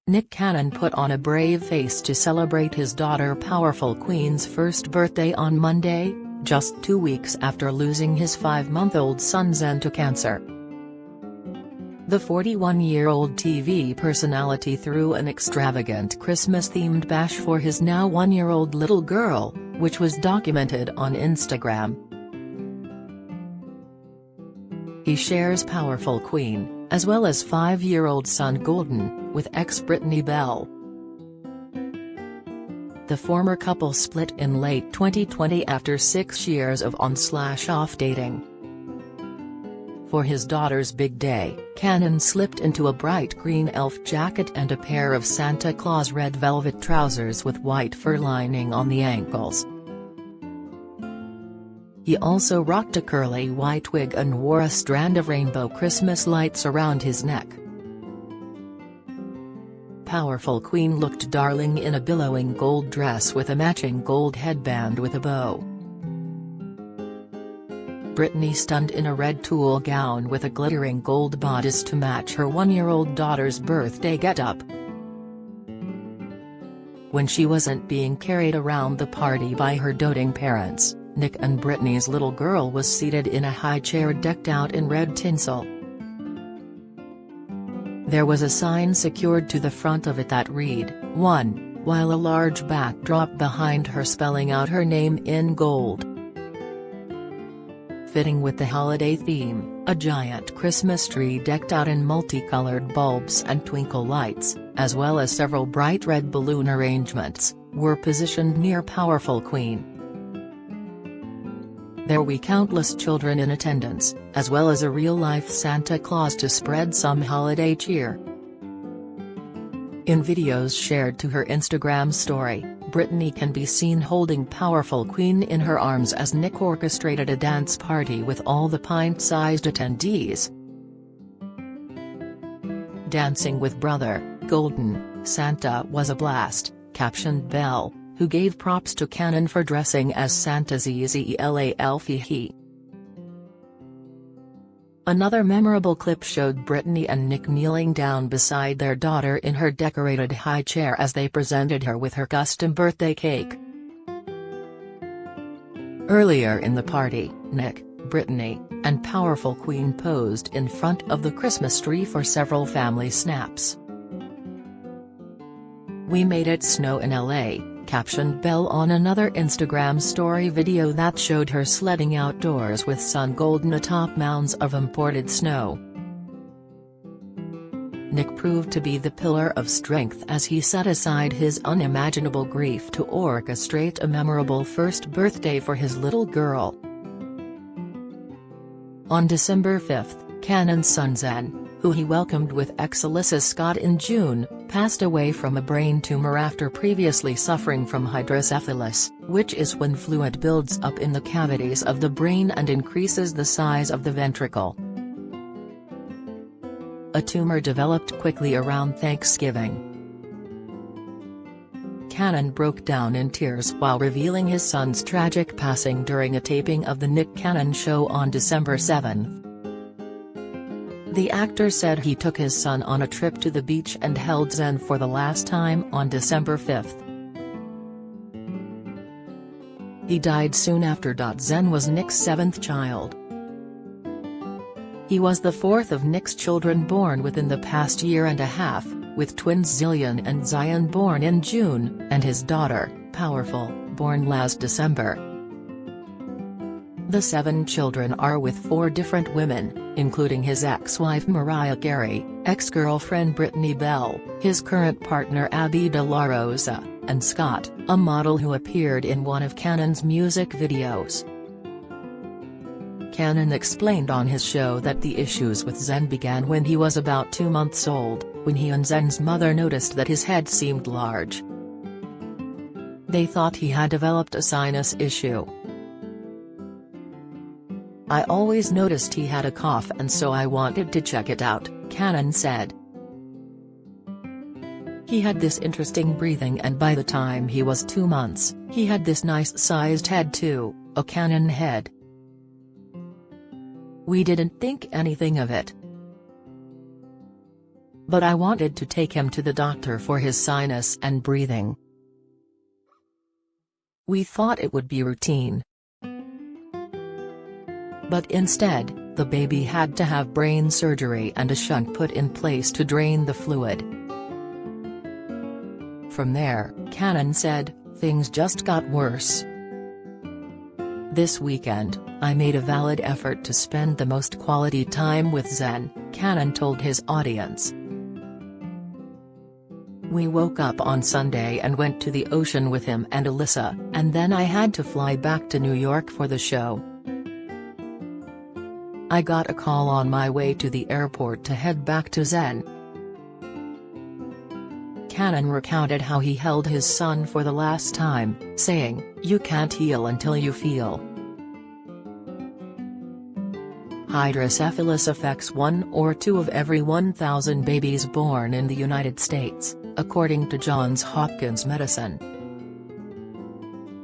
Nick Cannon put on a brave face to celebrate his daughter Powerful Queen's first birthday on Monday, just 2 weeks after losing his 5-month-old son Zen to cancer. The 41-year-old TV personality threw an extravagant Christmas-themed bash for his now 1-year-old little girl, which was documented on Instagram. He shares Powerful Queen, as well as 5-year-old son Golden, with ex-Brittany Bell. The former couple split in late 2020 after 6 years of on/off dating. For his daughter's big day, Cannon slipped into a bright green elf jacket and a pair of Santa Claus red velvet trousers with white fur lining on the ankles. He also rocked a curly white wig and wore a strand of rainbow Christmas lights around his neck. Powerful Queen looked darling in a billowing gold dress with a matching gold headband with a bow. Brittany stunned in a red tulle gown with a glittering gold bodice to match her 1-year-old daughter's birthday get-up. When she wasn't being carried around the party by her doting parents, Nick and Brittany's little girl was seated in a high chair decked out in red tinsel. There was a sign secured to the front of it that read, "1", while a large backdrop behind her spelling out her name in gold. Fitting with the holiday theme, a giant Christmas tree decked out in multicolored bulbs and twinkle lights, as well as several bright red balloon arrangements, were positioned near Powerful Queen. There were countless children in attendance, as well as a real-life Santa Claus to spread some holiday cheer. In videos shared to her Instagram story, Brittany can be seen holding Powerful Queen in her arms as Nick orchestrated a dance party with all the pint-sized attendees. "Dancing with Brother, Golden, Santa was a blast," captioned Bell, who gave props to Cannon for dressing as Santa's Elfie. Another memorable clip showed Brittany and Nick kneeling down beside their daughter in her decorated high chair as they presented her with her custom birthday cake. Earlier in the party, Nick, Brittany, and Powerful Queen posed in front of the Christmas tree for several family snaps. "We made it snow in LA," captioned Bell on another Instagram story video that showed her sledding outdoors with son Golden atop mounds of imported snow. Nick proved to be the pillar of strength as he set aside his unimaginable grief to orchestrate a memorable first birthday for his little girl. On December 5, Cannon's son Zen, who he welcomed with ex-Alyssa Scott in June, passed away from a brain tumor after previously suffering from hydrocephalus, which is when fluid builds up in the cavities of the brain and increases the size of the ventricle. A tumor developed quickly around Thanksgiving. Cannon broke down in tears while revealing his son's tragic passing during a taping of The Nick Cannon Show on December 7. The actor said he took his son on a trip to the beach and held Zen for the last time on December 5. He died soon after. Zen was Nick's 7th child. He was the 4th of Nick's children born within the past year and a half, with twins Zillion and Zion born in June, and his daughter, Powerful, born last December. The 7 children are with 4 different women, including his ex-wife Mariah Carey, ex-girlfriend Brittany Bell, his current partner Abby De La Rosa, and Scott, a model who appeared in one of Cannon's music videos. Cannon explained on his show that the issues with Zen began when he was about 2 months old, when he and Zen's mother noticed that his head seemed large. They thought he had developed a sinus issue. "I always noticed he had a cough and so I wanted to check it out," Cannon said. "He had this interesting breathing and by the time he was 2 months, he had this nice-sized head too, a cannon head. We didn't think anything of it. But I wanted to take him to the doctor for his sinus and breathing. We thought it would be routine. But instead, the baby had to have brain surgery and a shunt put in place to drain the fluid. From there, Cannon said, things just got worse. This weekend, I made a valid effort to spend the most quality time with Zen, Cannon told his audience. We woke up on Sunday and went to the ocean with him and Alyssa, and then I had to fly back to New York for the show. I got a call on my way to the airport to head back to Zen. Cannon recounted how he held his son for the last time, saying, "You can't heal until you feel." Hydrocephalus affects 1 or 2 of every 1,000 babies born in the United States, according to Johns Hopkins Medicine.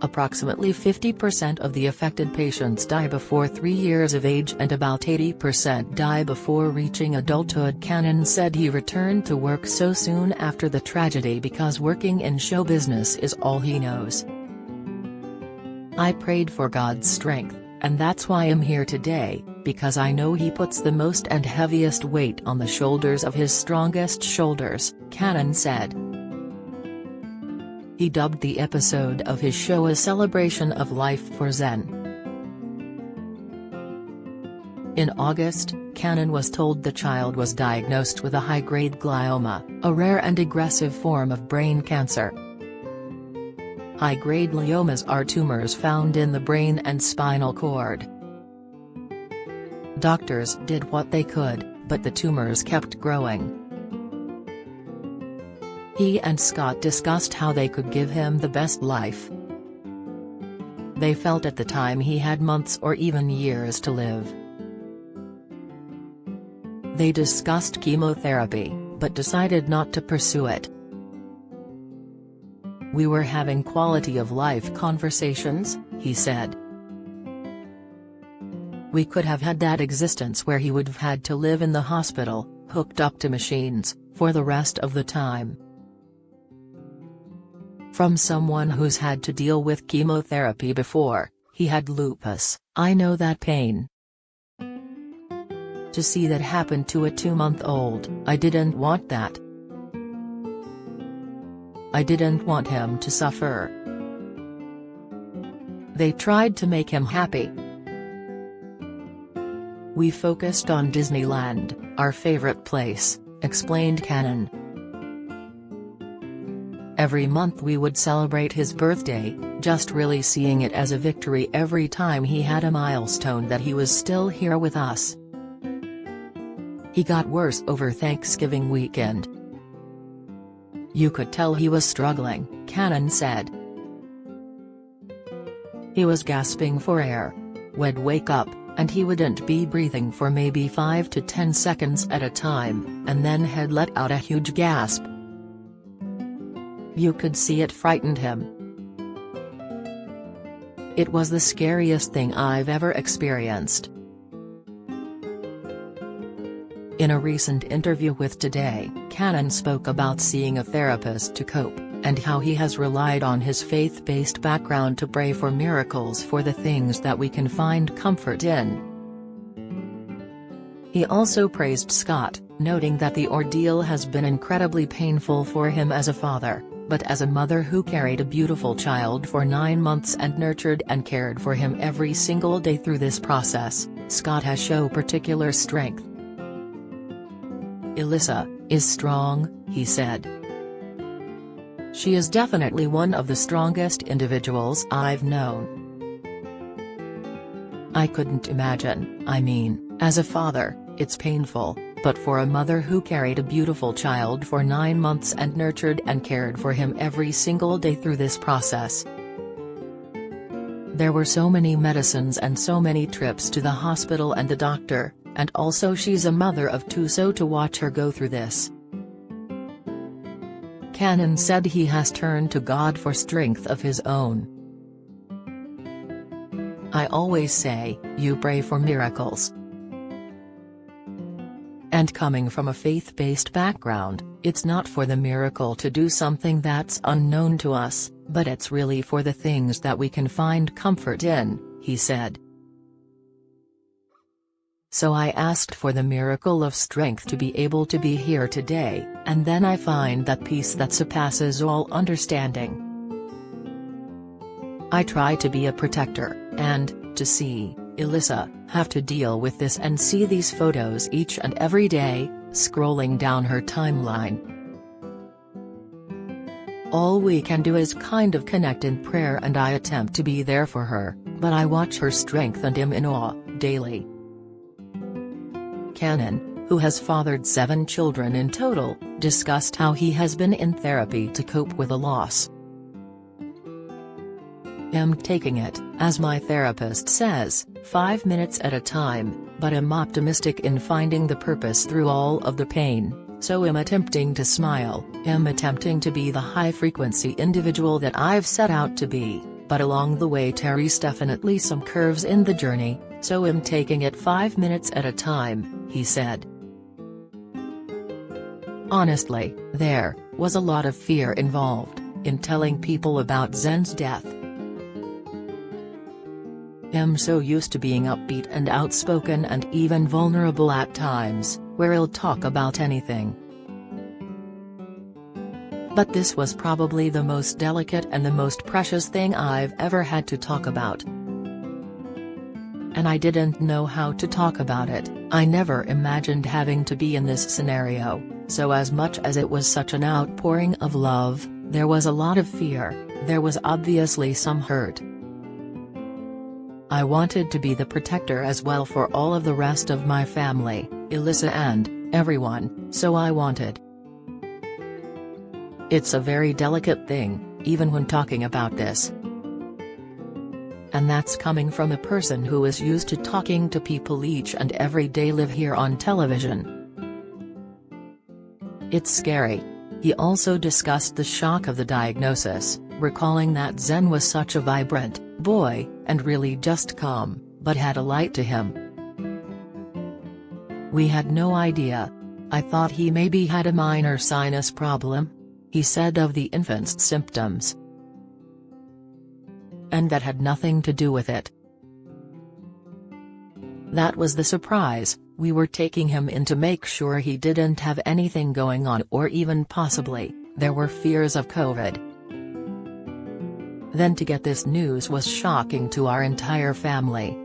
Approximately 50% of the affected patients die before 3 years of age and about 80% die before reaching adulthood. Cannon said he returned to work so soon after the tragedy because working in show business is all he knows. "I prayed for God's strength, and that's why I'm here today, because I know He puts the most and heaviest weight on the shoulders of His strongest shoulders," Cannon said. He dubbed the episode of his show a celebration of life for Zen. In August, Cannon was told the child was diagnosed with a high-grade glioma, a rare and aggressive form of brain cancer. High-grade gliomas are tumors found in the brain and spinal cord. Doctors did what they could, but the tumors kept growing. He and Scott discussed how they could give him the best life. They felt at the time he had months or even years to live. They discussed chemotherapy, but decided not to pursue it. "We were having quality-of-life conversations," he said. "We could have had that existence where he would have had to live in the hospital, hooked up to machines, for the rest of the time." From someone who's had to deal with chemotherapy before, he had lupus, "I know that pain. To see that happen to a 2-month-old, I didn't want that. I didn't want him to suffer. They tried to make him happy. We focused on Disneyland, our favorite place," explained Cannon. "Every month we would celebrate his birthday, just really seeing it as a victory every time he had a milestone that he was still here with us." He got worse over Thanksgiving weekend. "You could tell he was struggling," Cannon said. "He was gasping for air. We'd wake up, and he wouldn't be breathing for maybe 5 to 10 seconds at a time, and then he'd let out a huge gasp. You could see it frightened him. It was the scariest thing I've ever experienced." In a recent interview with Today, Cannon spoke about seeing a therapist to cope, and how he has relied on his faith-based background to pray for miracles for the things that we can find comfort in. He also praised Scott, noting that the ordeal has been incredibly painful for him as a father, but as a mother who carried a beautiful child for 9 months and nurtured and cared for him every single day through this process, Scott has shown particular strength. "Alyssa is strong," he said. "She is definitely one of the strongest individuals I've known. I couldn't imagine, I mean, as a father, it's painful, but for a mother who carried a beautiful child for 9 months and nurtured and cared for him every single day through this process. There were so many medicines and so many trips to the hospital and the doctor, and also she's a mother of 2, so to watch her go through this." Cannon said he has turned to God for strength of his own. "I always say, you pray for miracles. And coming from a faith-based background, it's not for the miracle to do something that's unknown to us, but it's really for the things that we can find comfort in, he said. So I asked for the miracle of strength to be able to be here today, and then I find that peace that surpasses all understanding. I try to be a protector, and, to see Elissa have to deal with this and see these photos each and every day, scrolling down her timeline. All we can do is kind of connect in prayer, and I attempt to be there for her, but I watch her strength and am in awe, daily. Cannon, who has fathered 7 children in total, discussed how he has been in therapy to cope with a loss. I'm taking it, as my therapist says, 5 minutes at a time, but am optimistic in finding the purpose through all of the pain, so am attempting to smile, am attempting to be the high-frequency individual that I've set out to be, but along the way there's definitely some curves in the journey, so am taking it 5 minutes at a time, he said. Honestly, there was a lot of fear involved in telling people about Zen's death. I'm so used to being upbeat and outspoken and even vulnerable at times, where I'll talk about anything. But this was probably the most delicate and the most precious thing I've ever had to talk about. And I didn't know how to talk about it. I never imagined having to be in this scenario, so as much as it was such an outpouring of love, there was a lot of fear, there was obviously some hurt. I wanted to be the protector as well for all of the rest of my family, Elissa and everyone, so I wanted. It's a very delicate thing, even when talking about this. And that's coming from a person who is used to talking to people each and every day live here on television. It's scary. He also discussed the shock of the diagnosis, recalling that Zen was such a vibrant boy, and really just calm, but had a light to him. We had no idea. I thought he maybe had a minor sinus problem, he said of the infant's symptoms. And that had nothing to do with it. That was the surprise. We were taking him in to make sure he didn't have anything going on, or even possibly, there were fears of COVID. Then to get this news was shocking to our entire family.